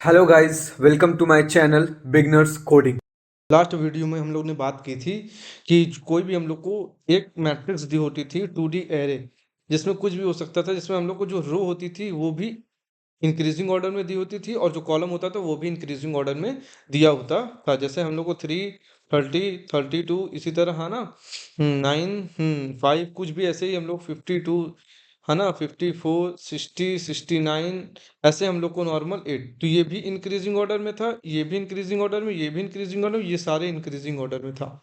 Hello guys, welcome to my channel beginners coding. Last video में हम लोग ने बात की थी कि कोई भी हम लोग को एक मैट्रिक्स दी होती थी 2D एरे, जिसमें कुछ भी हो सकता था, जिसमें हम लोग को जो रो होती थी वो भी इंक्रीजिंग ऑर्डर में दी होती थी और जो कॉलम होता था वो भी इंक्रीजिंग ऑर्डर में दिया होता था। जैसे हम लोग को 3, 30, 32 इसी तरह है ना, 9, 5 कुछ भी ऐसे ही हम लोग 52 है ना, 54, 60, 69 ऐसे हम लोग को नॉर्मल 8, तो ये भी इंक्रीजिंग ऑर्डर में था, ये भी इंक्रीजिंग ऑर्डर में, ये भी इंक्रीजिंग ऑर्डर में, ये सारे इंक्रीजिंग ऑर्डर में था।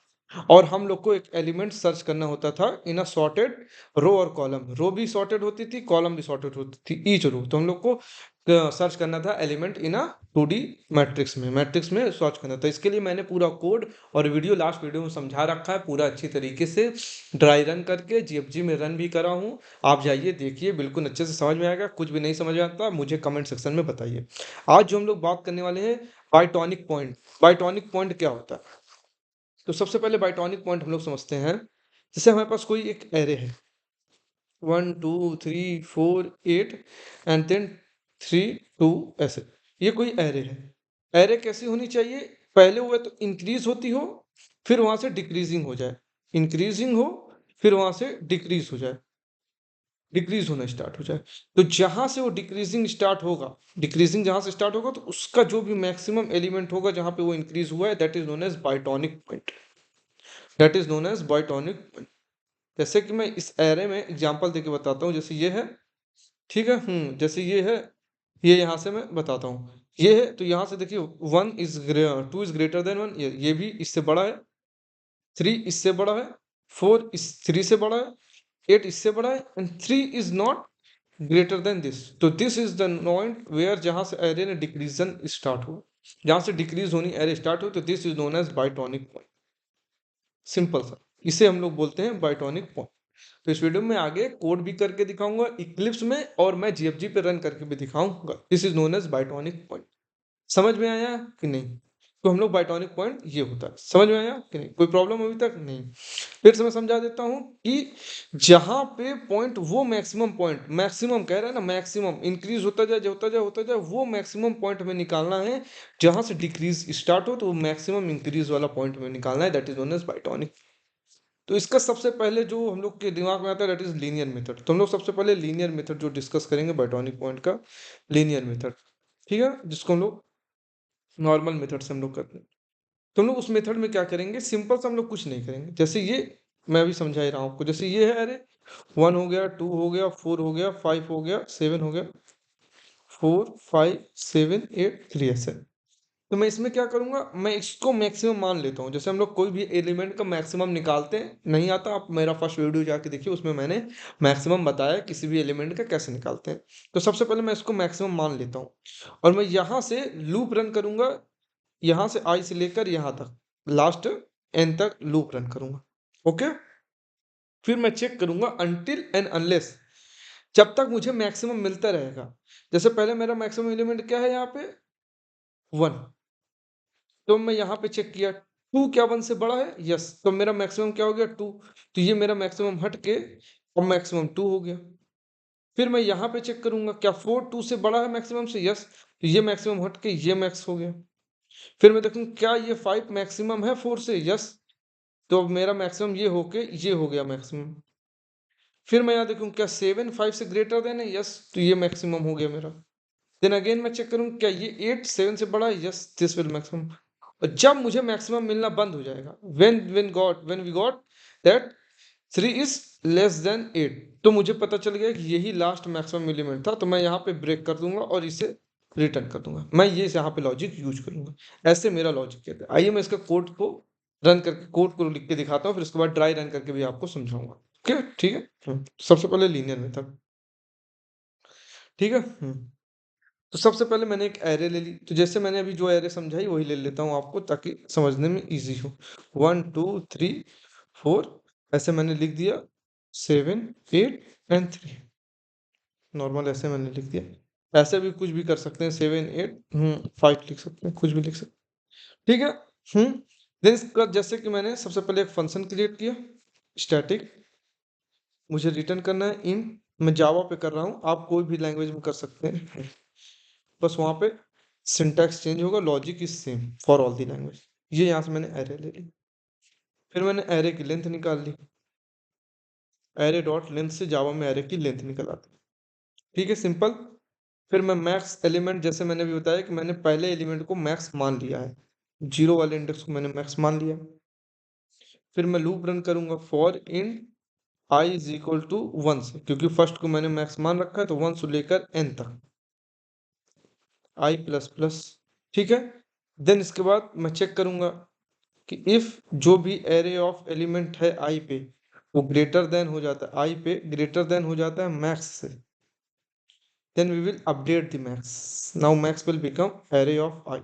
और हम लोग को एक एलिमेंट सर्च करना होता था इन अ सॉर्टेड रो और कॉलम। रो भी सॉर्टेड होती थी, कॉलम भी सॉर्टेड होती थी, ईच रो। तो हम लोग को सर्च करना था element in a 2D matrix में सर्च करना था। इसके लिए मैंने पूरा कोड और वीडियो लास्ट वीडियो में समझा रखा है पूरा अच्छी तरीके से, ड्राई रन करके जीएफजी में रन भी करा हूँ। आप जाइए देखिए, बिल्कुल अच्छे से समझ में आएगा। कुछ भी नहीं समझ में आता मुझे कमेंट सेक्शन में बताइए। आज जो हम लोग बात करने वाले हैं, बाइटॉनिक पॉइंट। बाइटॉनिक पॉइंट क्या होता है? तो सबसे पहले बाइटॉनिक पॉइंट हम लोग समझते हैं। जैसे हमारे पास कोई एक एरे है, 1 2 3 4 8 एंड देन 3 2 ऐसे, ये कोई एरे है। एरे कैसी होनी चाहिए? पहले हुआ तो इंक्रीज होती हो, फिर वहां से डिक्रीजिंग हो जाए, इंक्रीजिंग हो, फिर वहां से डिक्रीज हो जाए, डिक्रीज होना स्टार्ट हो जाए। तो जहां से वो डिक्रीजिंग स्टार्ट होगा, डिक्रीजिंग जहां से स्टार्ट होगा, तो उसका जो भी मैक्सिमम एलिमेंट होगा जहां पे वो इंक्रीज हुआ है, that is known as bitonic point. That is known as bitonic point. जैसे कि मैं इस एरे में एग्जांपल देके बताता हूँ। जैसे ये है, ठीक है, जैसे ये है, ये यहाँ से मैं बताता हूँ। ये है, तो यहाँ से देखिए 2 इज ग्रेटर देन 1, ये भी इससे बड़ा है, 3 इससे बड़ा है, 4 इस 3 से बड़ा है, 8 इससे बड़ा है, and 3 is not greater than this. तो this is the point where, जहां से एरे ने डिक्रीजन स्टार्ट हो, जहां से डिक्रीज होनी एरे स्टार्ट हो, तो this is known as bitonic point. Simple सा, इसे हम लोग बोलते हैं बाइटॉनिक पॉइंट। तो इस वीडियो में आगे कोड भी करके दिखाऊंगा इक्लिप्स में, और मैं जीएफजी पे रन करके भी दिखाऊंगा। This is known as bitonic point. समझ में आया कि नहीं? तो हम लोग बाइटॉनिक पॉइंट ये होता है। समझ में आया कि नहीं? कोई प्रॉब्लम अभी तक नहीं? फिर से मैं समझा देता हूँ कि जहां पे पॉइंट, वो मैक्सिमम पॉइंट, मैक्सिमम कह रहा है ना, मैक्सिमम इंक्रीज होता जाए, होता जाए, होता जाए, वो मैक्सिमम पॉइंट हमें निकालना है। जहां से डिक्रीज स्टार्ट हो, तो वो मैक्सिमम इंक्रीज वाला पॉइंट हमें निकालना है। That is known as bitonic. तो इसका सबसे पहले जो हम लोग के दिमाग में आता है, दैट इज लीनियर मेथड। तो हम लोग सबसे पहले लीनियर मेथड जो डिस्कस करेंगे बाइटॉनिक पॉइंट का, लीनियर मेथड, ठीक है, जिसको हम लोग नॉर्मल मेथड से हम लोग करते हैं। तो हम लोग उस मेथड में क्या करेंगे, सिंपल से हम लोग कुछ नहीं करेंगे। जैसे ये मैं अभी समझा ही रहा हूँ आपको। जैसे ये है, अरे 1 हो गया, 2 हो गया, 4 हो गया, 5 हो गया, 7 हो गया, 4 5 7 8 3 ऐसे। तो मैं इसमें क्या करूंगा, मैं इसको मैक्सिमम मान लेता हूँ। जैसे हम लोग कोई भी एलिमेंट का मैक्सिमम निकालते हैं, नहीं आता, आप मेरा फर्स्ट वीडियो जाके देखिए, उसमें मैंने मैक्सिमम बताया किसी भी एलिमेंट का कैसे निकालते हैं। तो सबसे पहले मैं इसको मैक्सिमम मान लेता हूँ, और मैं यहाँ से लूप रन करूंगा। यहाँ से आई से लेकर यहाँ तक, लास्ट एन तक लूप रन करूंगा। ओके, फिर मैं चेक करूंगा अनटिल एंड अनलेस, जब तक मुझे मैक्सिमम मिलता रहेगा। जैसे पहले मेरा मैक्सिमम एलिमेंट क्या है यहाँ पे, 1। तो मैं यहाँ पे चेक किया, 2 क्या 1 से बड़ा है? यस। तो मेरा मैक्सिमम क्या हो गया? 2। तो ये मेरा मैक्सिमम हट के अब मैक्सिमम 2 हो गया। फिर मैं यहाँ पे चेक करूंगा, क्या 4 2 से बड़ा है मैक्सिमम से? यस। तो ये मैक्सिमम हट के ये मैक्स हो गया। फिर मैं देखूँ, क्या ये 5 मैक्सिमम है 4 से? यस। तो अब मेरा मैक्सिमम ये होके ये हो गया मैक्सिमम। फिर मैं यहाँ देखूँ, क्या 7 5 से ग्रेटर देन है? यस। तो ये मैक्सिमम हो गया मेरा। देन अगेन मैं चेक करूँ, क्या ये 8 7 से बड़ा है? Yes, this will maximum. और जब मुझे मैक्सिमम मिलना बंद हो जाएगा, when we got that 3 is less than 8, तो मुझे पता चल गया कि यही लास्ट मैक्सिमम एलिमेंट था। तो मैं यहाँ पे ब्रेक कर दूंगा और इसे रिटर्न कर दूंगा। मैं ये यहाँ पे लॉजिक यूज करूंगा। ऐसे मेरा लॉजिक कहता है। आइए मैं इसका कोड को रन करके, कोड को लिख के दिखाता हूँ, फिर उसके बाद ड्राई रन करके भी आपको समझाऊंगा। ओके, ठीक है। सबसे पहले लीनियर मेथड, ठीक है। तो सबसे पहले मैंने एक एरे ले ली। तो जैसे मैंने अभी जो एरे समझाई वही ले लेता हूँ आपको, ताकि समझने में इजी हो। 1 2 3 4 ऐसे मैंने लिख दिया, 7 8 एंड 3, नॉर्मल ऐसे मैंने लिख दिया। ऐसे भी कुछ भी कर सकते हैं, 7 8 5 लिख सकते हैं, कुछ भी लिख सकते हैं, ठीक है। देन इसके बाद जैसे कि मैंने सबसे पहले एक फंक्शन क्रिएट किया, स्टैटिक। मुझे रिटर्न करना है इन, मैं जावा पे कर रहा हूँ, आप कोई भी लैंग्वेज में कर सकते हैं। बस वहाँ पे सिंटैक्स चेंज होगा, logic is same for all the language. ये यहाँ से मैंने एरे ले ली, फिर मैंने एरे की लेंथ निकाल ली, एरे डॉट लेंथ से जावा में एरे की लेंथ निकल आती है। ठीक है, सिंपल। फिर मैं मैक्स एलिमेंट, जैसे मैंने भी बताया कि मैंने पहले एलिमेंट को मैक्स मान लिया है, 0 वाले इंडेक्स को मैंने मैक्स मान लिया। फिर मैं लूप रन करूंगा for in i is equal to 1 से, क्योंकि फर्स्ट को मैंने मैक्स मान रखा है, तो 1 से लेकर n तक i प्लस प्लस। ठीक है, देन इसके बाद मैं चेक करूंगा कि इफ जो भी एरे ऑफ एलिमेंट है i पे वो ग्रेटर देन हो जाता है, i पे ग्रेटर देन हो जाता है मैक्स से, then we will update the max. Now max will become array of I.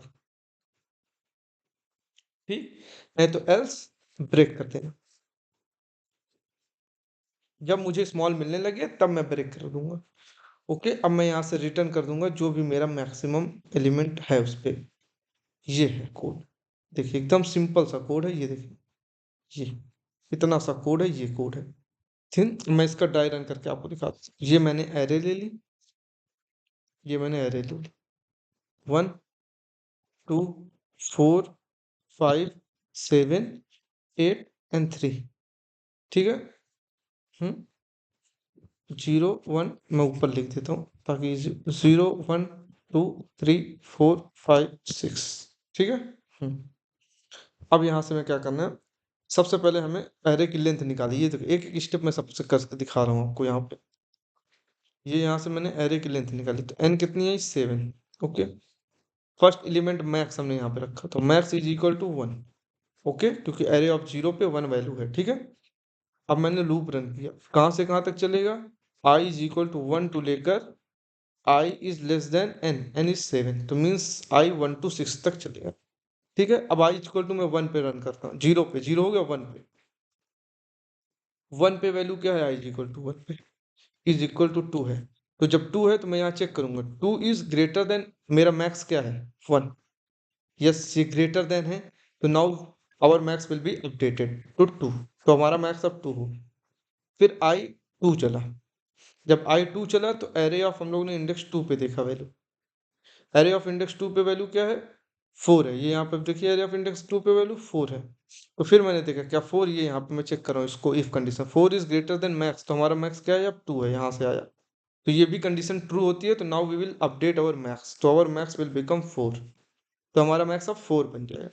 ठीक, नहीं तो else ब्रेक कर देना। जब मुझे स्मॉल मिलने लगे तब मैं ब्रेक कर दूंगा। ओके, अब मैं यहाँ से रिटर्न कर दूंगा जो भी मेरा मैक्सिमम एलिमेंट है उस पे। ये है कोड, देखिए एकदम सिंपल सा कोड है, ये देखिए, ये इतना सा कोड है, ये कोड है। ठीक, मैं इसका ड्राई रन करके आपको दिखाता हूँ। ये मैंने एरे ले ली, ये मैंने एरे ले ली, 1 2 4 5 7 8 एंड 3। ठीक है, 0 1 मैं ऊपर लिख देता हूँ ताकि 0 1 2 3 4 5 6। ठीक है, अब यहाँ से मैं क्या करना है, सबसे पहले हमें एरे की लेंथ निकाली। ये देखो एक एक स्टेप मैं सबसे करके दिखा रहा हूँ आपको यहाँ पे। ये यहाँ से मैंने एरे की लेंथ निकाली, तो n कितनी है, 7। ओके, फर्स्ट एलिमेंट मैक्स हमने यहाँ पे रखा, तो max is equal to 1। Okay, क्योंकि एरे ऑफ 0 पे 1 वैल्यू है। ठीक है, अब मैंने लूप रन किया, कहाँ से कहाँ तक चलेगा, i is equal to 1 to लेकर i is less than n is 7, तो मीन्स i 1 to 6 तक चलेगा। ठीक है, अब i इक्वल टू मैं 1 पे रन करता हूँ, 0 पे, 0 हो गया, 1 पे, 1 पे वैल्यू क्या है, i इज इक्वल टू 1 पे इज इक्वल टू 2 है। तो जब 2 है तो मैं यहाँ चेक करूंगा, 2 इज ग्रेटर देन, मेरा मैक्स क्या है, 1। यस, ये ग्रेटर देन है, तो now our max will be updated to 2, तो हमारा मैक्स अब 2 हो। फिर i 2 चला, जब i 2 चला तो एरे ऑफ हम लोग ने इंडेक्स 2 पे देखा वैल्यू, एरे ऑफ इंडेक्स 2 पे वैल्यू क्या है, 4 है। ये यहाँ पे देखिए एरे ऑफ इंडेक्स 2 पे वैल्यू 4 है। तो फिर मैंने देखा क्या 4, ये यहाँ पे मैं चेक कर रहा हूँ इसको, if condition 4 is greater then max, तो हमारा मैक्स क्या है, अब 2 है, यहाँ से आया। तो ये भी कंडीशन ट्रू होती है, तो now we will update our max, तो अवर मैक्स विल बिकम 4, तो हमारा मैक्स अब 4 बन जाएगा।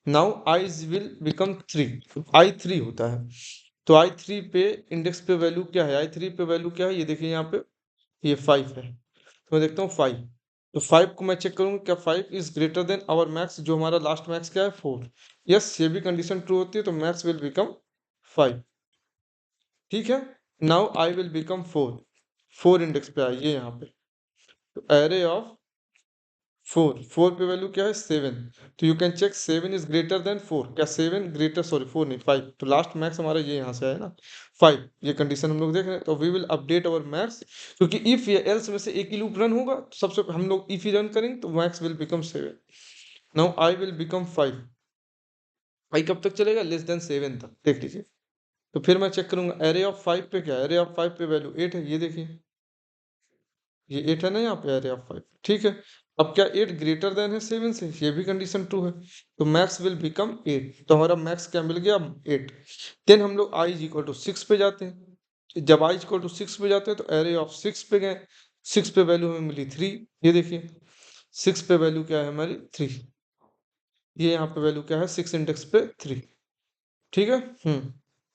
नाउ आई विल बिकम 3, आई 3 होता है, तो आई 3 पे इंडेक्स पे वैल्यू क्या है, आई 3 पे वैल्यू क्या है, ये देखिए यहाँ पे, ये 5 है, तो मैं देखता हूँ 5, तो 5 को मैं चेक करूंगा क्या 5 is greater than our max, जो हमारा लास्ट मैक्स क्या है, 4। यस, ये भी कंडीशन ट्रू होती है, तो मैक्स विल बिकम 5। ठीक है, now I will become 4, 4 index पे आइए यहाँ पे, तो एरे ऑफ 4 पे वैल्यू क्या है, 7, तो you can check 7 is greater than 4, क्या 7 ग्रेटर, सॉरी 4 नहीं 5, तो लास्ट मैक्स हमारा ये यहाँ से आया ना 5, ये कंडीशन हम लोग देख रहे हैं, तो we will update our max, क्योंकि इफ या एल्स में से एक ही लूप रन होगा, तो सबसे हम लोग इफ ही रन करेंगे तो max will become 7। Now I will become 5, आई कब तक चलेगा, लेस देन 7 तक, देख लीजिए। तो फिर मैं चेक करूंगा एरे ऑफ 5 पे क्या है, एरे ऑफ 5 पे वैल्यू 8 है, ये देखिए, ये 8 है ना यहाँ पे एरे ऑफ 5। ठीक है, अब क्या 8 ग्रेटर देन है 7 से, ये भी कंडीशन ट्रू है, तो मैक्स विल बिकम 8, तो हमारा मैक्स क्या मिल गया, 8। देन हम लोग i इज इक्वल टू 6 पे जाते हैं, जब i इज इक्वल टू 6 पे जाते हैं तो एरे ऑफ 6 पे गए, 6 पे वैल्यू हमें मिली 3, ये देखिए 6 पे वैल्यू क्या है हमारी, 3, ये यहाँ पे वैल्यू क्या है, 6 इंडेक्स पे 3। ठीक है,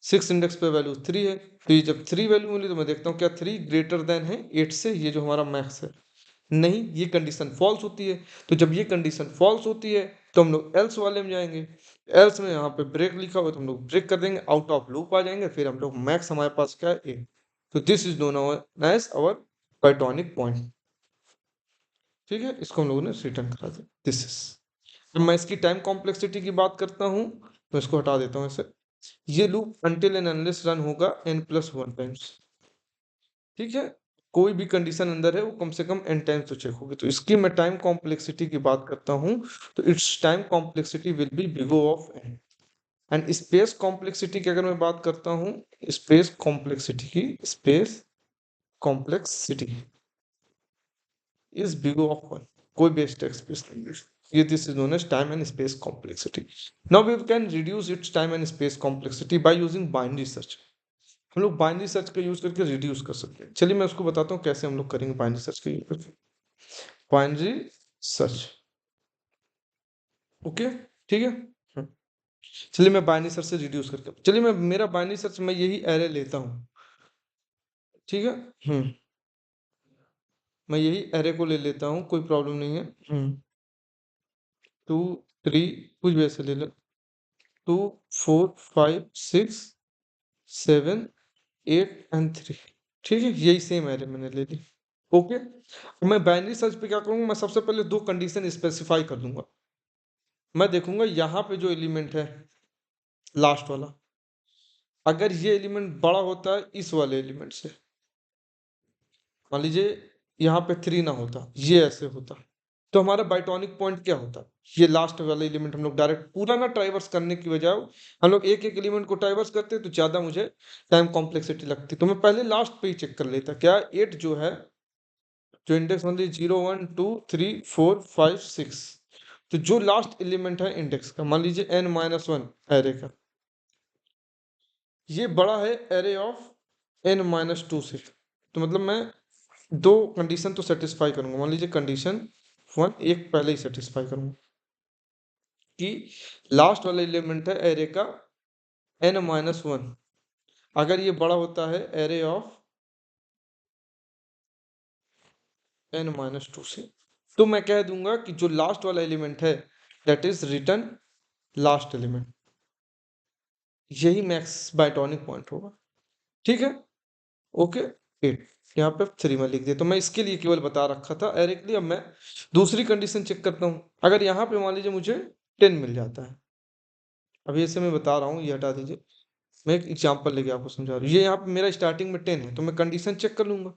6 इंडेक्स पे वैल्यू 3 है, तो ये जब 3 वैल्यू मिली तो मैं देखता हूँ क्या 3 ग्रेटर देन है 8 से, ये जो हमारा मैक्स है, नहीं, ये कंडीशन फॉल्स होती है। तो जब ये कंडीशन फॉल्स होती है तो हम लोग एल्स वाले में जाएंगे, एल्स में यहाँ पे ब्रेक लिखा हुआ है, तो हम लोग ब्रेक कर देंगे, आउट ऑफ लूप आ जाएंगे, फिर हम लोग मैक्स हमारे पास क्या है, ए, तो this is known as our pythonic point. ठीक है, इसको हम लोगों ने रिटर्न करा दिया, दिस इज। जब मैं इसकी टाइम कॉम्प्लेक्सिटी की बात करता हूँ तो इसको हटा देता हूँ ऐसे, ये loop until and unless run होगा n+1 टाइम्स। ठीक है, कोई भी कंडीशन अंदर है वो कम से कम n टाइम्स तो चेक होगी, तो इसकी मैं टाइम कॉम्प्लेक्सिटी की बात करता हूँ, तो its time complexity will be big O of n। And space complexity की अगर मैं बात करता हूँ, स्पेस कॉम्प्लेक्सिटी की, space complexity is big O of 1। कोई भी स्टैक स्पेस नहीं है। ये this is known as time and space complexity. Now we can reduce its time and space complexity by using binary search. हम लोग binary search का use करके reduce कर सकते हैं। चलिए मैं उसको बताता हूँ कैसे हम लोग करेंगे बाइनरी सर्च का यूज करके। बाइनरी सर्च, ओके, ठीक है। हम्म, चलिए मैं बाइनरी सर्च से रिड्यूस करके, चलिए मैं मेरा बाइनरी सर्च मैं यही एरे लेता हूँ, ठीक है। मैं यही एरे को ले लेता हूँ, कोई प्रॉब्लम नहीं है। 2 3 कुछ भी ऐसे ले लो, 2 4 5 6 7 8 एंड 3, ठीक है। यही सेम एरे मैंने ले ली, ओके। अब मैं बाइनरी सर्च पे क्या करूंगा, मैं सबसे पहले दो कंडीशन स्पेसिफाई कर दूंगा। मैं देखूंगा यहाँ पे जो एलिमेंट है लास्ट वाला, अगर ये एलिमेंट बड़ा होता है इस वाले एलिमेंट से, मान लीजिए यहाँ पे 3 ना होता, ये ऐसे होता, तो हमारा बाइटॉनिक पॉइंट क्या होता, ये लास्ट वाला एलिमेंट हम लोग डायरेक्ट पूरा ना ट्राइवर्स करने की बजाय हम लोग एक एक एलिमेंट को ट्राइवर्स करते तो ज्यादा मुझे टाइम कॉम्प्लेक्सिटी लगती। तो मैं पहले लास्ट पे ही चेक कर लेता, क्या 8 जो है, जो इंडेक्स मान लीजिए 0 1 2 3 4 5 6, तो जो लास्ट एलिमेंट है इंडेक्स का, मान लीजिए n-1 एरे का, ये बड़ा है एरे ऑफ n-2 से। तो मतलब मैं दो कंडीशन तो सेटिस्फाई करूंगा, मान लीजिए कंडीशन 1 एक पहले ही सेटिस्फाई करूंगा कि लास्ट वाला एलिमेंट है एरे का n-1, अगर ये बड़ा होता है एरे ऑफ n-2 से, तो मैं कह दूंगा कि जो लास्ट वाला एलिमेंट है that is return last element, यही मैक्स बाइटॉनिक पॉइंट होगा, ठीक है, ओके। 8 यहाँ पे 3 में लिख दिया, तो मैं इसके लिए केवल बता रखा था एरे के लिए। अब मैं दूसरी कंडीशन चेक करता हूँ, अगर यहाँ पे मान लीजिए मुझे 10 मिल जाता है, अभी ऐसे मैं बता रहा हूँ, ये हटा दीजिए, मैं एक एग्जांपल लेके आपको समझा रहा हूँ। ये यहाँ पे मेरा स्टार्टिंग में 10 है, तो मैं कंडीशन चेक कर लूंगा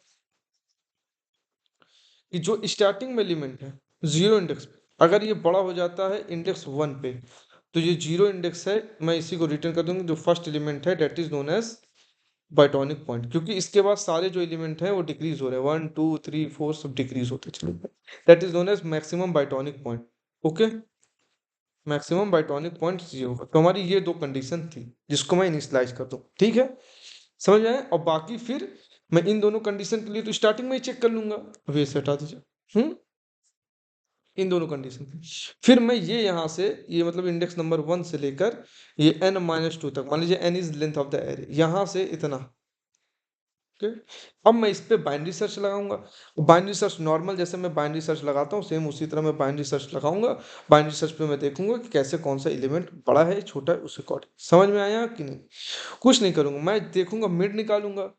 कि जो स्टार्टिंग में एलिमेंट है 0 इंडेक्स पे, अगर ये बड़ा हो जाता है इंडेक्स 1 पे, तो ये 0 इंडेक्स है, मैं इसी को रिटर्न कर दूंगा, जो फर्स्ट एलिमेंट है that is known as bitonic point, क्योंकि इसके बाद सारे जो एलिमेंट हैं वो डिक्रीज हो रहे हैं, 1 2 3 4 सब डिक्रीज होते चले, that is known as maximum bitonic point, okay. Maximum bitonic point ये होगा। तो हमारी ये दो कंडीशन थी जिसको मैं इनिशियलाइज कर दूं, ठीक है, समझ में आया। और बाकी फिर मैं इन दोनों कंडीशन के लिए तो स्टार्टिंग में ही चेक कर लूंगा, अभी इसे हटा दीजिए। इन दोनों कंडीशन फिर मैं ये यहाँ से, ये मतलब इंडेक्स नंबर 1 से लेकर ये n-2 तक, मान लीजिए n is length of the array, यहाँ से इतना, ओके। अब मैं इस पे बाइनरी सर्च लगाऊंगा। बाइनरी सर्च नॉर्मल जैसे मैं बाइनरी सर्च लगाता हूँ सेम उसी तरह मैं बाइनरी सर्च लगाऊंगा। बाइनरी सर्च पे मैं देखूंगा कि कैसे कौन सा एलिमेंट बड़ा है छोटा है, उस अकॉर्डिंग। समझ में आया कि नहीं? कुछ नहीं करूंगा, मैं देखूंगा मिड निकालूंगा।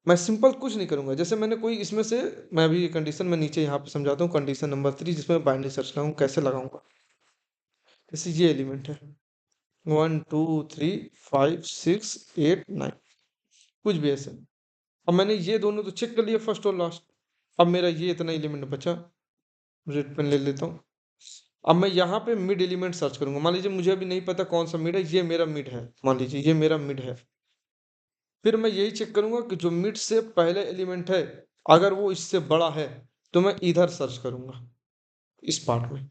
मैं सिंपल कुछ नहीं करूंगा, जैसे मैंने कोई इसमें से, मैं अभी ये कंडीशन में नीचे यहाँ पे समझाता हूँ, कंडीशन नंबर 3 जिसमें बाइनरी सर्च लगाऊंगा, कैसे लगाऊंगा। जैसे ये एलिमेंट है 1 2 3 5 6 8 9, कुछ भी ऐसे। अब मैंने ये दोनों तो चेक कर लिया फर्स्ट और लास्ट, अब मेरा ये इतना एलिमेंट बचा, रेड पेन ले लेता हूँ। अब मैं यहाँ पे मिड एलिमेंट सर्च करूंगा, मान लीजिए मुझे अभी नहीं पता कौन सा मिड है, ये मेरा मिड है, मान लीजिए ये मेरा मिड है। फिर मैं यही चेक करूंगा कि जो मिड से पहले एलिमेंट है अगर वो इससे बड़ा है तो मैं इधर सर्च करूंगा, इस पार्ट में।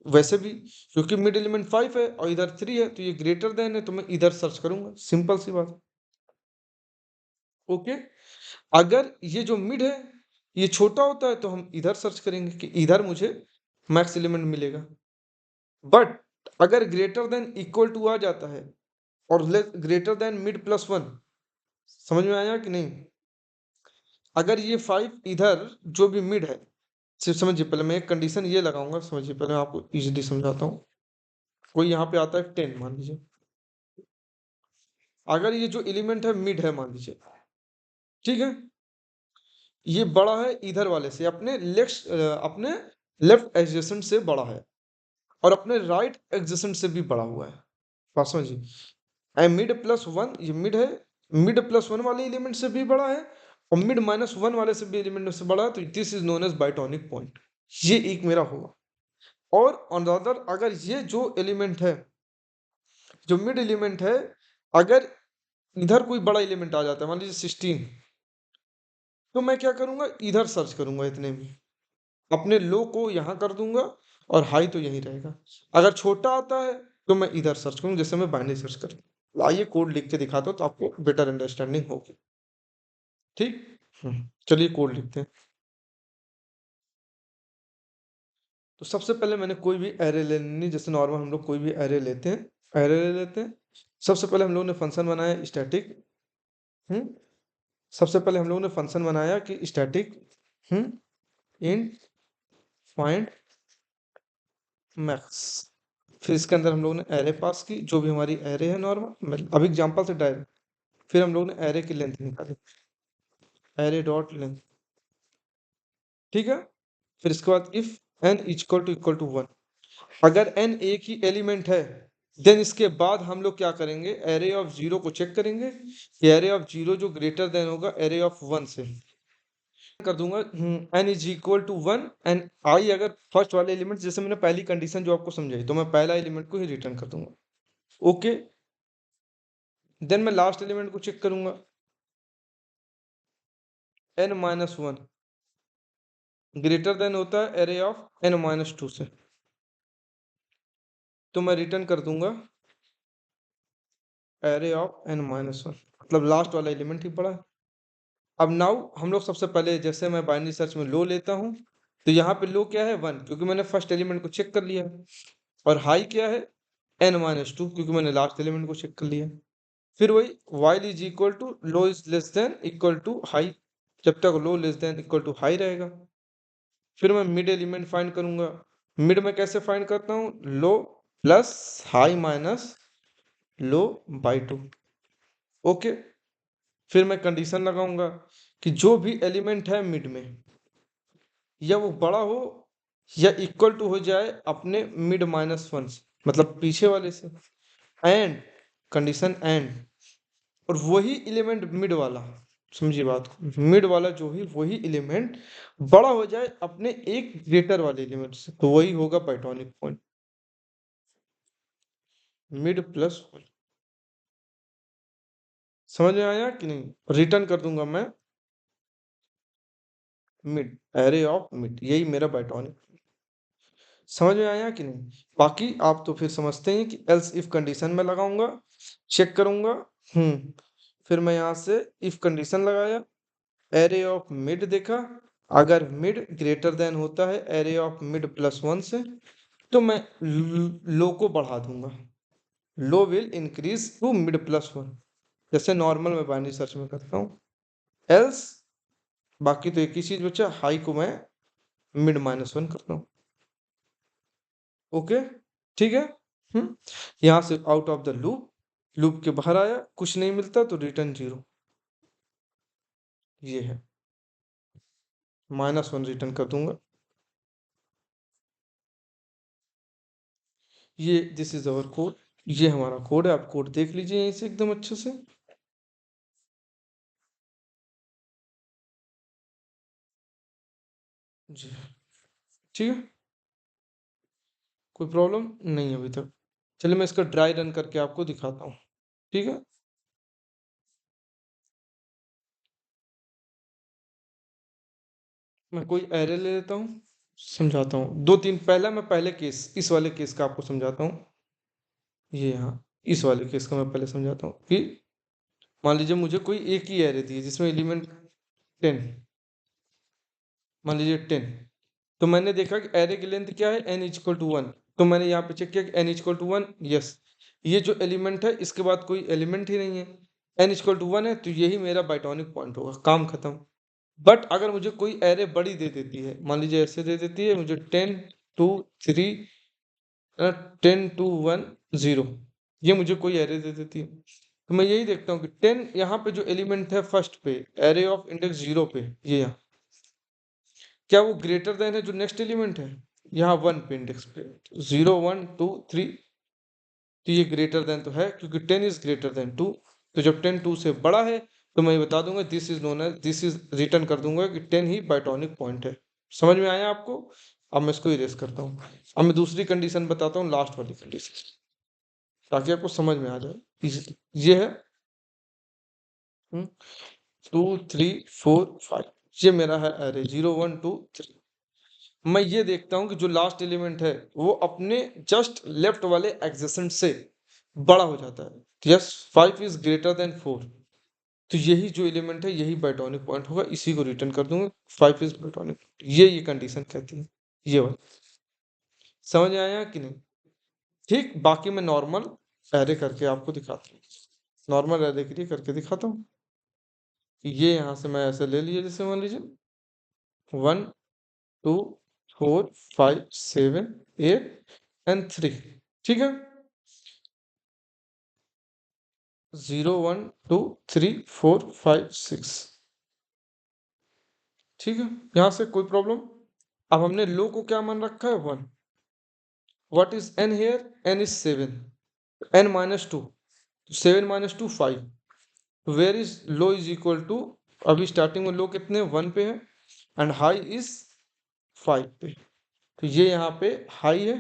वैसे भी क्योंकि मिड एलिमेंट 5 है और इधर 3 है तो ये ग्रेटर देन है, तो मैं इधर सर्च करूंगा, सिंपल सी बात, ओके। अगर ये जो मिड है ये छोटा होता है तो हम इधर सर्च करेंगे कि इधर मुझे मैक्स एलिमेंट मिलेगा। बट अगर ग्रेटर देन इक्वल टू आ जाता है और ग्रेटर देन मिड प्लस 1, समझ में आया कि नहीं? अगर ये 5 इधर जो भी मिड है, सिर्फ समझिए, पहले मैं एक कंडीशन ये लगाऊंगा, समझिए, पहले मैं आपको इजीली समझाता हूँ। कोई यहाँ पे आता है 10 मान लीजिए, अगर ये जो एलिमेंट है मिड है मान लीजिए, ठीक है, ये बड़ा है इधर वाले से, अपने लेफ्ट एडजेसेंट से बड़ा है और अपने राइट एडजेसेंट से भी बड़ा हुआ है, बात समझिए। मिड प्लस 1 ये मिड है, मिड प्लस 1 वाले एलिमेंट से भी बड़ा है और मिड माइनस 1 वाले से भी एलिमेंट से बड़ा है, तो this is known as bitonic point, ये एक मेरा होगा। और ऑन द अदर अगर ये जो एलिमेंट है, जो मिड एलिमेंट है, अगर इधर कोई बड़ा एलिमेंट आ जाता है मान लीजिए 16, तो मैं क्या करूंगा, इधर सर्च करूंगा इतने में, अपने लो को यहाँ कर दूंगा और हाई तो यहीं रहेगा। अगर छोटा आता है तो मैं इधर सर्च करूँ, जैसे मैं बाइनरी सर्च करूँ। आइए कोड लिख के दिखाता हूँ तो आपको बेटर अंडरस्टैंडिंग होगी। ठीक, चलिए कोड लिखते हैं। तो सबसे पहले मैंने कोई भी एरे ले लेनी, जैसे नॉर्मल हम लोग कोई भी एरे लेते हैं, एरे ले लेते हैं। सबसे पहले हम लोगों ने फंक्शन बनाया स्टैटिक। सबसे पहले हम लोगों ने फंक्शन बनाया कि स्टैटिक इंट फाइंड मैक्स। फिर इसके अंदर हम लोगों ने एरे पास की, जो भी हमारी एरे है नॉर्मल, अभी एग्जांपल से डायरेक्ट। फिर हम लोगों ने एरे की लेंथ निकाली, एरे डॉट लेंथ। ठीक है, फिर इसके बाद इफ n इक्वल टू 1, अगर n एक ही एलिमेंट है देन इसके बाद हम लोग क्या करेंगे, एरे ऑफ 0 को चेक करेंगे। एरे ऑफ 0 जो ग्रेटर देन होगा एरे ऑफ 1 से, कर दूंगा n is equal to 1 and I अगर फर्स्ट वाले एलिमेंट, जैसे मैंने पहली कंडीशन जो आपको समझाई, तो मैं पहला एलिमेंट को ही रिटर्न कर दूंगा। ओके, देन मैं लास्ट एलिमेंट को चेक करूंगा, n माइनस 1 ग्रेटर देन होता है एरे ऑफ n माइनस 2 से, तो मैं रिटर्न कर दूंगा एरे ऑफ n माइनस 1, मतलब लास्ट वाला एलिमेंट ही बड़ा है। अब नाउ हम लोग सबसे पहले, जैसे मैं बाइनरी सर्च में लो लेता हूँ, तो यहाँ पे लो क्या है 1, क्योंकि मैंने फर्स्ट एलिमेंट को चेक कर लिया। और हाई क्या है n माइनस 2, क्योंकि मैंने लास्ट एलिमेंट को चेक कर लिया। फिर वही while is equal to low is less than equal to high, जब तक low less than equal to high रहेगा। फिर मैं मिड एलिमेंट फाइंड करूंगा। मिड में कैसे फाइंड करता हूँ, low plus high minus low by 2। Okay, फिर मैं कंडीशन लगाऊंगा कि जो भी एलिमेंट है मिड में, या वो बड़ा हो या इक्वल टू हो जाए अपने मिड माइनस 1 से, मतलब पीछे वाले से। एंड कंडीशन एंड, और वही एलिमेंट मिड वाला, समझिए बात को, मिड वाला जो ही वही एलिमेंट बड़ा हो जाए अपने एक ग्रेटर वाले एलिमेंट से, तो वही होगा पाइथोनिक पॉइंट, मिड प्लस 1। समझ में आया कि नहीं? रिटर्न कर दूंगा मैं मिड, एरे ऑफ मिड, यही मेरा पाइथोनिक। समझ में आया कि नहीं? बाकी आप तो फिर समझते हैं कि एल्स इफ कंडीशन में लगाऊंगा, चेक करूंगा। फिर मैं यहाँ से इफ कंडीशन लगाया, एरे ऑफ मिड देखा, अगर मिड ग्रेटर देन होता है एरे ऑफ मिड प्लस 1 से, तो मैं लो को बढ़ा दूंगा, low will increase to mid plus 1, जैसे नॉर्मल मैं बाइनरी सर्च में करता हूँ। एल्स बाकी तो एक ही चीज बचा, हाई को मैं मिड माइनस 1 करता हूँ। ओके, ठीक है। यहाँ से out of the loop, loop के बाहर आया, कुछ नहीं मिलता तो रिटर्न 0, ये है -1 रिटर्न कर दूंगा। ये दिस इज अवर कोड, ये हमारा कोड है, आप कोड देख लीजिए यहीं से एकदम अच्छे से। जी, ठीक है, कोई प्रॉब्लम नहीं अभी तक। चलिए मैं इसका ड्राई रन करके आपको दिखाता हूँ, ठीक है। मैं कोई एरे ले लेता हूँ, समझाता हूँ दो तीन, पहला मैं पहले केस, इस वाले केस का आपको समझाता हूँ। ये यहाँ इस वाले केस का मैं पहले समझाता हूँ कि मान लीजिए मुझे कोई एक ही एरे दी है जिसमें एलिमेंट 10, मान लीजिए 10, तो मैंने देखा कि एरे की लेंथ क्या है, n इक्वल टू 1, तो मैंने यहाँ पे चेक किया कि n इक्वल टू 1, यस, ये जो एलिमेंट है इसके बाद कोई एलिमेंट ही नहीं है, n इक्वल टू 1 है, तो यही मेरा बाइटोनिक पॉइंट होगा, काम खत्म। बट अगर मुझे कोई एरे बड़ी दे देती है, मान लीजिए ऐसे दे देती है मुझे 10 2 3 10 2 1 0, ये मुझे कोई एरे दे देती है, तो मैं यही देखता हूँ कि 10 यहाँ पे जो एलिमेंट है फर्स्ट पे, एरे ऑफ इंडेक्स 0 पे, ये यहाँ, क्या वो ग्रेटर देन है जो नेक्स्ट एलिमेंट है यहाँ 1 पे, इंडेक्स पे 0 1 2 3, तो ये ग्रेटर देन तो है क्योंकि 10 इज ग्रेटर देन 2, तो जब 10 2 से बड़ा है तो मैं ये बता दूंगा this is known as, this is return कर दूंगा कि 10 ही बाइटोनिक पॉइंट है। समझ में आया आपको? अब मैं इसको इरेज करता हूँ। अब मैं दूसरी कंडीशन बताता हूँ, लास्ट वाली कंडीशन, ताकि आपको समझ में आ जाए easily। ये है 2 3 4 5, ये मेरा है अरे 0 1 2 3। मैं ये देखता हूँ कि जो लास्ट एलिमेंट है वो अपने जस्ट लेफ्ट वाले एडजेसेंट से बड़ा हो जाता है। यस, 5 इज ग्रेटर देन 4, तो यही जो एलिमेंट है यही बाइटोनिक पॉइंट होगा, इसी को रिटर्न कर दूंगा 5 इज बाइटोनिक। ये कंडीशन कहती है, ये वाली। समझ में आया कि नहीं? ठीक, बाकी मैं नॉर्मल एरे करके आपको दिखाता हूँ, नॉर्मल एरे के लिए करके दिखाता हूँ। ये यहाँ से मैं ऐसे ले लिया, जैसे मान लीजिए 1 2 4 5 7 8 एंड 3, ठीक है। 0 1 2 3 4 5 6, ठीक है। यहाँ से कोई प्रॉब्लम? अब हमने लो को क्या मान रखा है? 1। What is n here? n is 7, n minus 2, 7 minus 2 5। Where is low is equal to, अभी स्टार्टिंग में लो कितने? 1 पे है, एंड हाई इज 5 पे। तो ये यहाँ पे हाई है,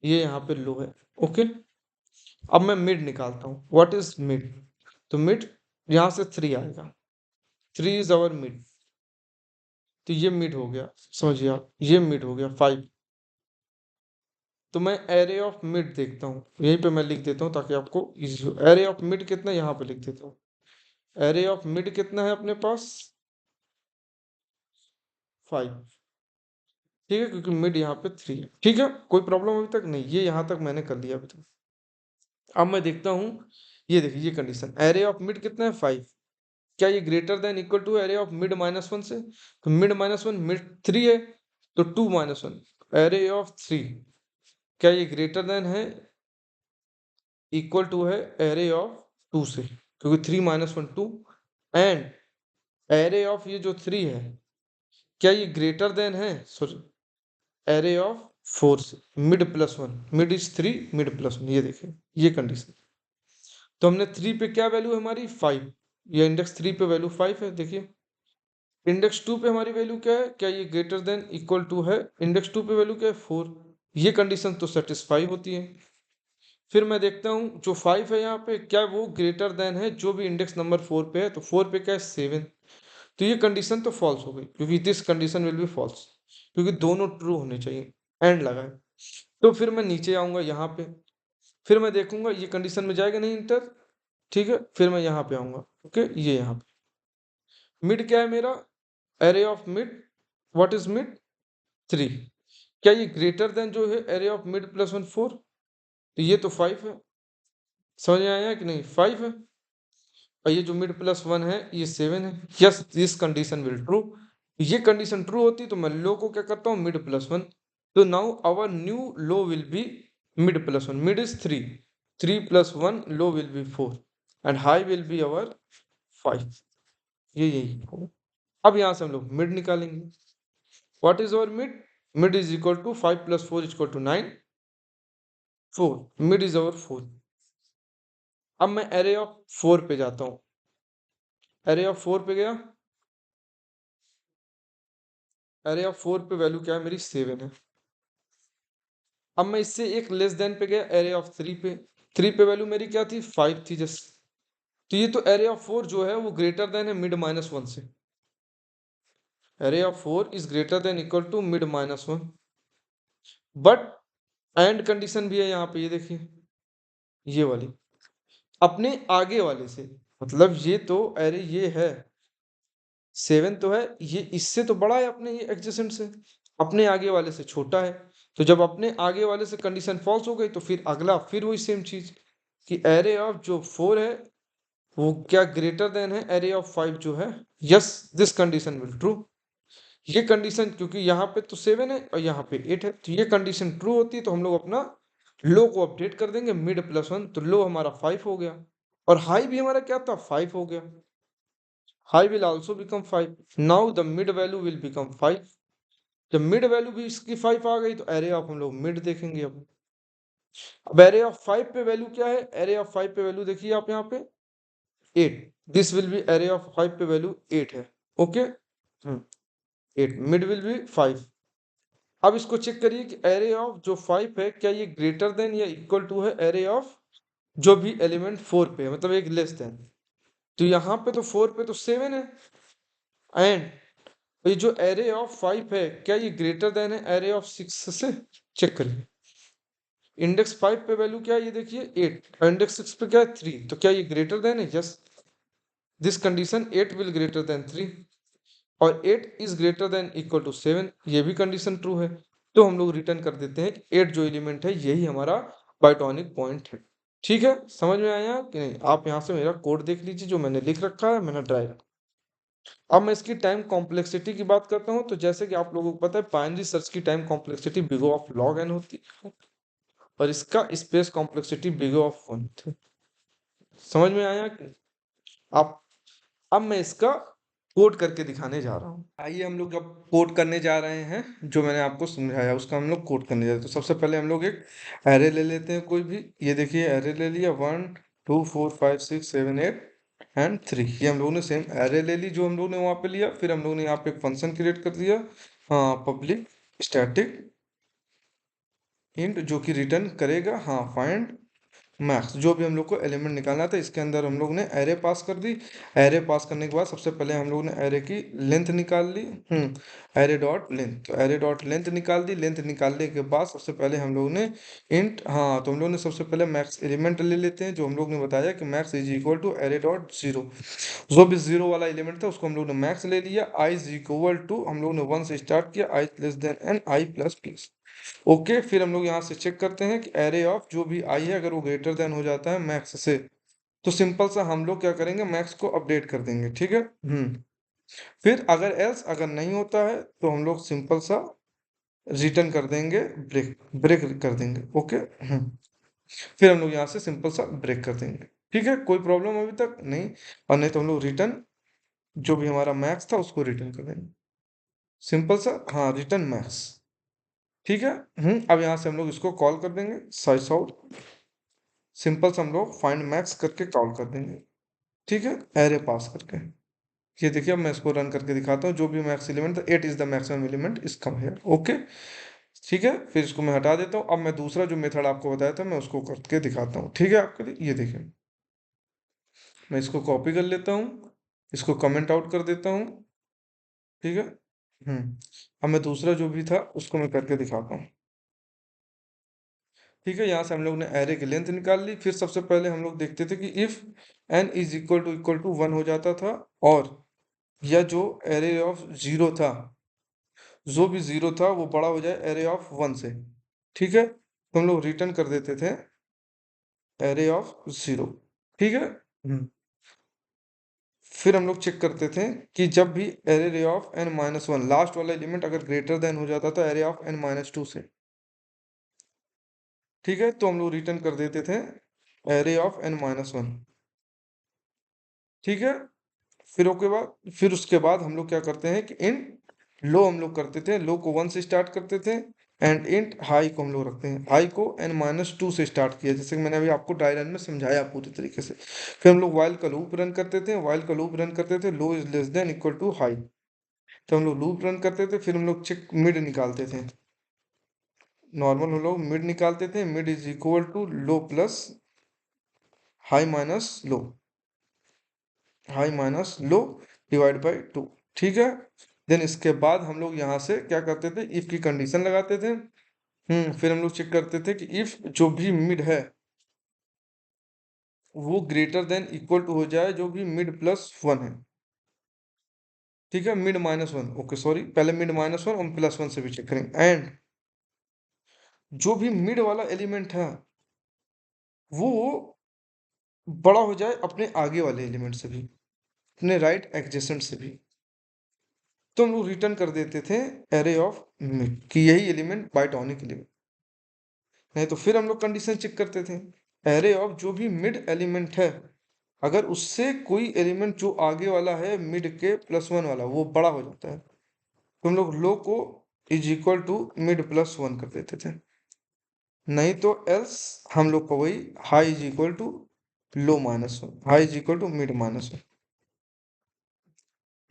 ये यहाँ पे लो है। ओके, अब मैं मिड निकालता हूँ। What is mid? तो मिड यहाँ से 3 आएगा, 3 इज अवर मिड, तो ये मिड हो गया, समझिए आप, ये मिड हो गया 5। तो मैं एरे ऑफ मिड देखता हूँ, यहीं पे मैं लिख देता हूँ ताकि आपको इजी हो। एरे ऑफ मिड कितना, यहाँ पे लिख देता हूँ। एरे ऑफ मिड कितना है अपने पास? 5, ठीक है, क्योंकि मिड यहाँ पे 3 है। ठीक है, कोई प्रॉब्लम अभी तक नहीं? ये यहाँ तक मैंने कर लिया अभी तक। अब मैं देखता हूँ, ये देखिए ये कंडीशन, एरे ऑफ मिड कितना है? 5। क्या ये greater than equal to array of mid minus 1 से? तो मिड माइनस 1, मिड 3 है, तो 2 माइनस 1, एरे ऑफ 3, क्या ये ग्रेटर देन है, इक्वल टू है एरे ऑफ 2 से? क्योंकि 3 माइनस 1 2, एंड एरे ऑफ ये जो 3 है, क्या ये ग्रेटर देन है, सॉरी, एरे ऑफ 4 से? Mid plus 1, mid is 3, mid plus 1, ये देखिए ये कंडीशन। तो हमने 3 पे क्या वैल्यू है हमारी? 5, ये इंडेक्स 3 पे वैल्यू 5 है। देखिए इंडेक्स 2 पे हमारी वैल्यू क्या है? क्या ये ग्रेटर देन इक्वल टू है? इंडेक्स 2 पे वैल्यू क्या है? 4। ये कंडीशन तो सेटिस्फाई होती है। फिर मैं देखता हूँ जो 5 है यहाँ पे, क्या वो ग्रेटर देन है जो भी इंडेक्स नंबर 4 पे है? तो 4 पे क्या है? 7। तो ये कंडीशन तो फॉल्स हो गई, क्योंकि this condition will be false, क्योंकि दोनों ट्रू होने चाहिए। एंड लगाए, तो फिर मैं नीचे आऊंगा यहाँ पे, फिर मैं देखूंगा ये कंडीशन में जाएगा नहीं इंटर, ठीक है। फिर मैं यहाँ पे आऊंगा, ओके, ये यहाँ पे मिड क्या है मेरा? Array of mid, what is mid? 3। क्या ये ग्रेटर देन जो है एरे ऑफ मिड प्लस 1 4? तो ये तो 5 है। समझ में आया कि नहीं? 5 है, और ये जो मिड प्लस 1 है ये 7 है। Yes, this condition will true. ये कंडीशन ट्रू होती तो मैं लो को क्या करता हूँ? Mid plus 1। तो now our new low will be mid plus 1। Mid is 3, 3 plus 1, low will be 4, and high will be our 5। ये यही होगा। अब यहाँ से हम लोग मिड निकालेंगे। What is our mid? Mid is equal to 5 plus 4 is equal to 9, 4, mid is our 4। अब मैं एरे ऑफ 4 पे जाता हूँ, एरे ऑफ 4 पे गया, एरे ऑफ 4 पे वैल्यू क्या है मेरी? 7 है। अब मैं इससे एक लेस देन पे गया, एरे ऑफ 3 पे, 3 पे वैल्यू मेरी क्या थी? 5 थी जस्ट। तो ये तो एरे ऑफ 4 जो है वो ग्रेटर देन है मिड माइनस 1 से। Array of 4 is greater than equal to mid minus 1, but and condition भी है यहाँ पे, ये देखिए ये वाली, अपने आगे वाले से। मतलब ये तो एरे ये है 7 तो है, ये इससे तो बड़ा है अपने ये एडजेसेंट से, अपने आगे वाले से छोटा है। तो जब अपने आगे वाले से कंडीशन फॉल्स हो गई तो फिर अगला फिर वही सेम चीज, कि एरे ऑफ जो 4 है वो क्या ग्रेटर देन है एरे ऑफ 5 जो है? Yes, this condition will true. ये कंडीशन, क्योंकि यहाँ पे तो 7 है और यहाँ पे 8 है, तो ये कंडीशन ट्रू होती है तो हम लोग अपना लो को अपडेट कर देंगे मिड प्लस 1, तो लो हमारा 5 हो गया, और हाई भी हमारा क्या था? 5 हो गया। High will also become 5। Now the mid value will become 5। जब मिड वैल्यू भी इसकी 5 आ गई तो एरे ऑफ हम लोग मिड देखेंगे। अब एरे ऑफ 5 पे वैल्यू क्या है? एरे ऑफ 5 पे वैल्यू देखिए आप यहाँ पे 8, this will be array of 5 पे वैल्यू 8 है। Okay, 8, mid will be 5। अब इसको चेक करिए कि एरे ऑफ जो 5 है क्या ये ग्रेटर देन या इक्वल टू है एरे ऑफ जो भी एलिमेंट 4 पे है, मतलब एक लेस देन। तो यहाँ पे तो 4 पे तो 7 है, एंड ये जो एरे ऑफ 5 है क्या ये ग्रेटर देन है एरे ऑफ 6 से? चेक करिए। इंडेक्स 5 पे वैल्यू क्या है ये देखिए 8 और इंडेक्स 6 पे क्या है 3, तो क्या ये ग्रेटर देन है? Yes, this condition 8 will greater than 3 और 8 is greater than equal to 7, ये भी कंडीशन ट्रू है। तो हम लोग रिटर्न कर देते हैं कि 8 जो एलिमेंट है यही हमारा बाइटॉनिक पॉइंट है। ठीक है, समझ में आया कि नहीं? आप यहाँ से मेरा कोड देख लीजिए जो मैंने लिख रखा है, मैंने ड्राइव। अब मैं इसकी टाइम कॉम्प्लेक्सिटी की बात करता हूँ, तो जैसे कि आप लोगों को पता है बाइनरी सर्च की time complexity big of log n होती है और इसका स्पेस कॉम्प्लेक्सिटी बिग ऑफ 1 थी। समझ में आया कि? आप अब मैं इसका कोड करके दिखाने जा रहा हूँ। आइए हम लोग अब कोड करने जा रहे हैं, जो मैंने आपको समझाया उसका हम लोग कोड करने जा रहे हैं। तो सबसे पहले हम लोग एक एरे ले लेते हैं कोई भी। ये देखिए एरे ले लिया 1 2 4 5 6 7 8 एंड 3। ये हम लोगों ने सेम एरे ले ली जो हम लोग ने वहाँ पे लिया। फिर हम लोग ने यहाँ पे एक फंक्शन क्रिएट कर दिया, हाँ, पब्लिक स्टैटिक इंट, जो कि रिटर्न करेगा, हाँ, फाइंड मैक्स, जो भी हम लोग को एलिमेंट निकालना था। इसके अंदर हम लोग ने एरे पास कर दी। एरे पास करने के बाद सबसे पहले हम लोग ने एरे की लेंथ निकाल ली, एरे डॉट लेंथ। तो एरे डॉट लेंथ निकाल दी। लेंथ निकालने के बाद सबसे पहले हम लोग ने इंट, हाँ, तो हम लोग ने सबसे पहले मैक्स एलिमेंट ले लेते हैं, जो हम लोग ने बताया कि max is equal to array dot zero. जो भी जीरो वाला एलिमेंट था उसको हम लोग ने मैक्स ले लिया। आई इज इक्वल टू, हम लोग ने 1 से स्टार्ट किया, आई लेस देन एन आई प्लस प्लस। ओके, फिर हम लोग यहाँ से चेक करते हैं कि एरे ऑफ जो भी आई है अगर वो ग्रेटर देन हो जाता है मैक्स से, तो सिंपल सा हम लोग क्या करेंगे, मैक्स को अपडेट कर देंगे। ठीक है, फिर अगर एल्स अगर नहीं होता है तो हम लोग सिंपल सा रिटर्न कर देंगे, ब्रेक ब्रेक कर देंगे। ओके, फिर हम लोग यहाँ से सिंपल सा ब्रेक कर देंगे। ठीक है, कोई प्रॉब्लम अभी तक नहीं? और नहीं तो हम लोग रिटर्न जो भी हमारा मैक्स था उसको रिटर्न कर देंगे, सिंपल सा, हाँ, रिटर्न मैक्स। ठीक है, अब यहाँ से हम लोग इसको कॉल कर देंगे साइज आउट, सिंपल से हम लोग फाइंड मैक्स करके कॉल कर देंगे। ठीक है, एरे पास करके। ये देखिए अब मैं इसको रन करके दिखाता हूँ। जो भी मैक्स एलिमेंट था 8 is the maximum element is come here. Okay, ठीक है, फिर इसको मैं हटा देता हूँ। अब मैं दूसरा जो मेथड आपको बताया था मैं उसको करके दिखाता हूँ। ठीक है, आपके लिए ये देखिए, मैं इसको कॉपी कर लेता हूँ, इसको कमेंट आउट कर देता हूँ। ठीक है, अब मैं दूसरा जो भी था उसको मैं करके दिखाता हूँ। ठीक है, यहाँ से हम लोग ने एरे की लेंथ निकाल ली। फिर सबसे पहले हम लोग देखते थे कि if n is equal to 1 हो जाता था, और या जो एरे ऑफ जीरो था, जो भी जीरो था वो बड़ा हो जाए एरे ऑफ 1 से। ठीक है, तो हम लोग रिटर्न कर देते थे एरे ऑफ जीरो। ठीक है, फिर हम लोग चेक करते थे कि जब भी array of n minus one, last वाला एलिमेंट अगर ग्रेटर देन हो जाता था array of n minus two से, ठीक है, तो हम लोग रिटर्न कर देते थे array of n minus one. ठीक है, फिर उसके बाद हम लोग क्या करते हैं कि इन लो हम लोग करते थे, लो को 1 से स्टार्ट करते थे, एंड इंट हाई को हम लोग रखते हैं, हाई को एन माइनस टू से स्टार्ट किया, जैसे कि मैंने अभी आपको डायग्राम में समझाया पूरी तरीके से। फिर हम लोग वाइल का लूप रन करते थे, वाइल का लूप रन करते थे, low is less than equal to high, तो हम लोग लूप रन करते थे। फिर हम लोग चेक मिड निकालते थे, नॉर्मल हम लोग मिड निकालते थे, mid is equal to low plus high minus low, high minus low divide by two. ठीक है, देन इसके बाद हम लोग यहाँ से क्या करते थे, इफ की कंडीशन लगाते थे। फिर हम लोग चेक करते थे कि इफ जो भी मिड है वो ग्रेटर देन इक्वल टू हो जाए जो भी मिड प्लस वन है। ठीक है, mid minus one, okay sorry, पहले मिड माइनस वन और प्लस वन से भी चेक करेंगे। एंड जो भी मिड वाला एलिमेंट है वो बड़ा हो जाए अपने आगे वाले एलिमेंट से भी, अपने राइट एडजेसेंट से भी। तो हम लोग रिटर्न कर देते थे एरे ऑफ मिड कि यही एलिमेंट बाइटॉनिक एलिमेंट। नहीं तो फिर हम लोग कंडीशन चेक करते थे, एरे ऑफ जो भी मिड एलिमेंट है अगर उससे कोई एलिमेंट जो आगे वाला है मिड के प्लस वन वाला वो बड़ा हो जाता है, तो हम लोग लो को is equal to mid plus one कर देते थे। नहीं तो एल्स हम लोग को वही high is equal to low minus one, high is equal to mid minus one.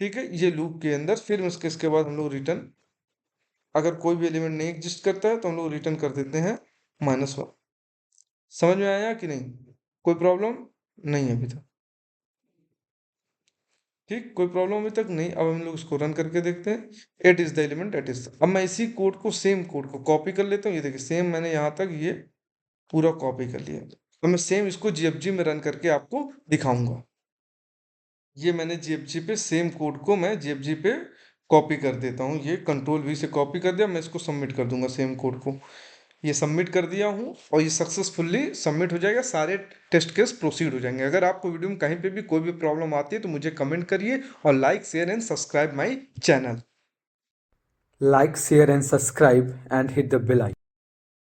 ठीक है, ये लूप के अंदर फिर इसके बाद हम लोग रिटर्न, अगर कोई भी एलिमेंट नहीं एग्जिस्ट करता है तो हम लोग रिटर्न कर देते हैं माइनस वन। समझ में आया कि नहीं? कोई प्रॉब्लम नहीं है अभी तक? ठीक, कोई प्रॉब्लम अभी तक नहीं। अब हम लोग इसको रन करके देखते हैं। Eight is the element eight is. अब मैं इसी कोड को, सेम कोड को कॉपी कर लेता हूँ। ये देखिए सेम मैंने यहाँ तक ये पूरा कॉपी कर लिया। अब मैं सेम इसको जीएफजी में रन करके आपको दिखाऊंगा। ये मैंने जीएफजी पे सेम कोड को मैं जीएफजी पे कॉपी कर देता हूँ। ये कंट्रोल वी से कॉपी कर दिया। मैं इसको सबमिट कर दूंगा सेम कोड को। ये सबमिट कर दिया हूँ और ये सक्सेसफुली सबमिट हो जाएगा। सारे टेस्ट केस प्रोसीड हो जाएंगे। अगर आपको वीडियो में कहीं पे भी कोई भी प्रॉब्लम आती है तो मुझे कमेंट करिए और like share and subscribe my channel. Like, share, and subscribe, and hit the bell icon.